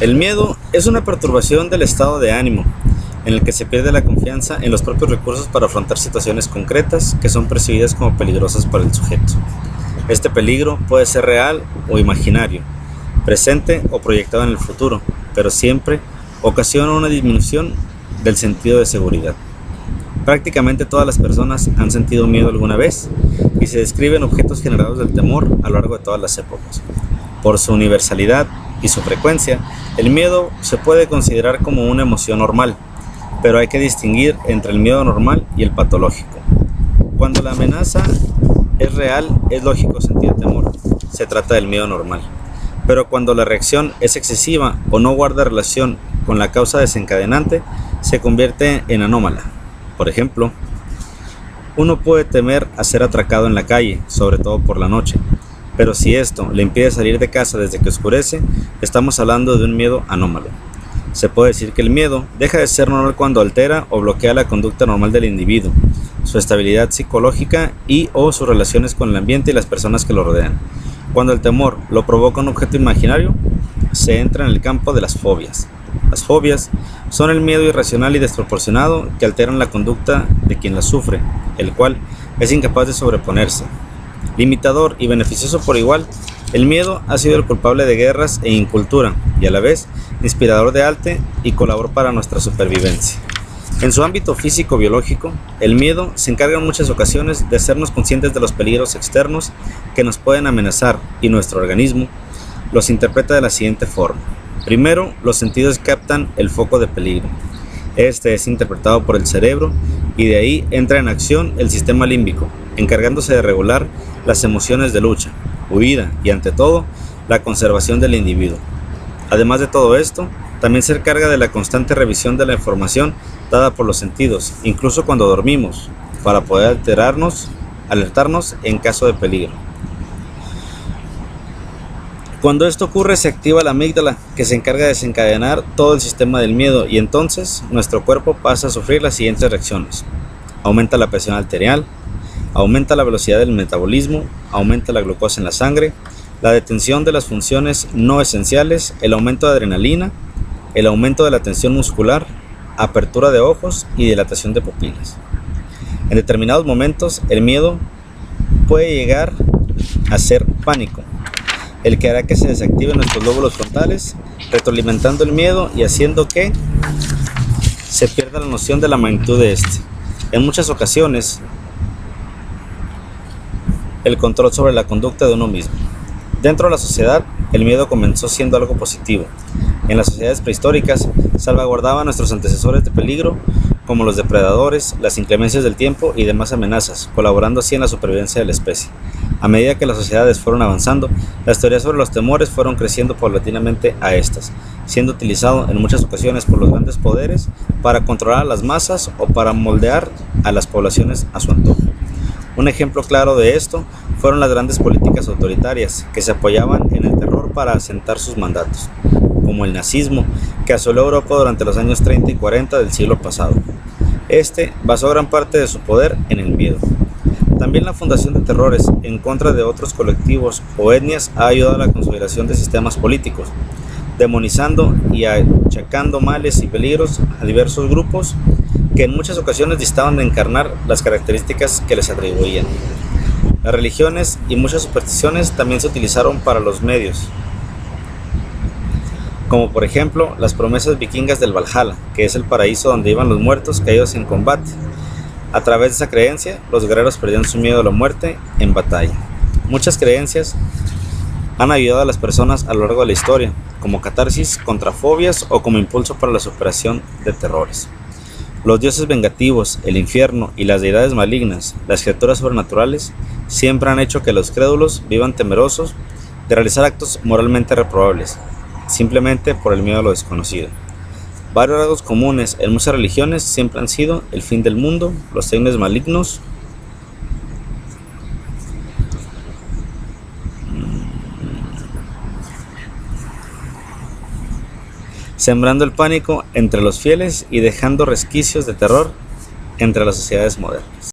El miedo es una perturbación del estado de ánimo, en el que se pierde la confianza en los propios recursos para afrontar situaciones concretas que son percibidas como peligrosas para el sujeto. Este peligro puede ser real o imaginario, presente o proyectado en el futuro, pero siempre ocasiona una disminución del sentido de seguridad. Prácticamente todas las personas han sentido miedo alguna vez y se describen objetos generados del temor a lo largo de todas las épocas. Por su universalidad y su frecuencia, el miedo se puede considerar como una emoción normal, pero hay que distinguir entre el miedo normal y el patológico. Cuando la amenaza es real, es lógico sentir temor. Se trata del miedo normal. Pero cuando la reacción es excesiva o no guarda relación con la causa desencadenante, se convierte en anómala. Por ejemplo, uno puede temer a ser atracado en la calle, sobre todo por la noche, pero si esto le impide salir de casa desde que oscurece, estamos hablando de un miedo anómalo. Se puede decir que el miedo deja de ser normal cuando altera o bloquea la conducta normal del individuo, su estabilidad psicológica y o sus relaciones con el ambiente y las personas que lo rodean. Cuando el temor lo provoca un objeto imaginario, se entra en el campo de las fobias. Las fobias son el miedo irracional y desproporcionado que alteran la conducta de quien las sufre, el cual es incapaz de sobreponerse. Limitador y beneficioso por igual, el miedo ha sido el culpable de guerras e incultura y a la vez inspirador de arte y colaborador para nuestra supervivencia. En su ámbito físico-biológico, el miedo se encarga en muchas ocasiones de hacernos conscientes de los peligros externos que nos pueden amenazar y nuestro organismo los interpreta de la siguiente forma. Primero, los sentidos captan el foco de peligro. Este es interpretado por el cerebro y de ahí entra en acción el sistema límbico, encargándose de regular las emociones de lucha, huida y ante todo, la conservación del individuo. Además de todo esto, también se encarga de la constante revisión de la información dada por los sentidos, incluso cuando dormimos, para poder alertarnos en caso de peligro. Cuando esto ocurre, se activa la amígdala, que se encarga de desencadenar todo el sistema del miedo y entonces nuestro cuerpo pasa a sufrir las siguientes reacciones. Aumenta la presión arterial, aumenta la velocidad del metabolismo, aumenta la glucosa en la sangre, la detención de las funciones no esenciales, el aumento de adrenalina, el aumento de la tensión muscular, apertura de ojos y dilatación de pupilas. En determinados momentos, el miedo puede llegar a ser pánico, el que hará que se desactiven nuestros lóbulos frontales, retroalimentando el miedo y haciendo que se pierda la noción de la magnitud de este. En muchas ocasiones, el control sobre la conducta de uno mismo. Dentro de la sociedad, el miedo comenzó siendo algo positivo. En las sociedades prehistóricas, salvaguardaba a nuestros antecesores de peligro, como los depredadores, las inclemencias del tiempo y demás amenazas, colaborando así en la supervivencia de la especie. A medida que las sociedades fueron avanzando, las teorías sobre los temores fueron creciendo paulatinamente a estas, siendo utilizado en muchas ocasiones por los grandes poderes para controlar a las masas o para moldear a las poblaciones a su antojo. Un ejemplo claro de esto fueron las grandes políticas autoritarias que se apoyaban en el terror para asentar sus mandatos, como el nazismo, que asoló Europa durante los años 30 y 40 del siglo pasado. Este basó gran parte de su poder en el miedo. También la fundación de terrores en contra de otros colectivos o etnias ha ayudado a la consolidación de sistemas políticos, demonizando y achacando males y peligros a diversos grupos que en muchas ocasiones distaban de encarnar las características que les atribuían. Las religiones y muchas supersticiones también se utilizaron para los medios, como por ejemplo las promesas vikingas del Valhalla, que es el paraíso donde iban los muertos caídos en combate. A través de esa creencia, los guerreros perdían su miedo a la muerte en batalla. Muchas creencias han ayudado a las personas a lo largo de la historia, como catarsis contra fobias o como impulso para la superación de terrores. Los dioses vengativos, el infierno y las deidades malignas, las criaturas sobrenaturales, siempre han hecho que los crédulos vivan temerosos de realizar actos moralmente reprobables, simplemente por el miedo a lo desconocido. Varios rasgos comunes en muchas religiones siempre han sido el fin del mundo, los signos malignos, sembrando el pánico entre los fieles y dejando resquicios de terror entre las sociedades modernas.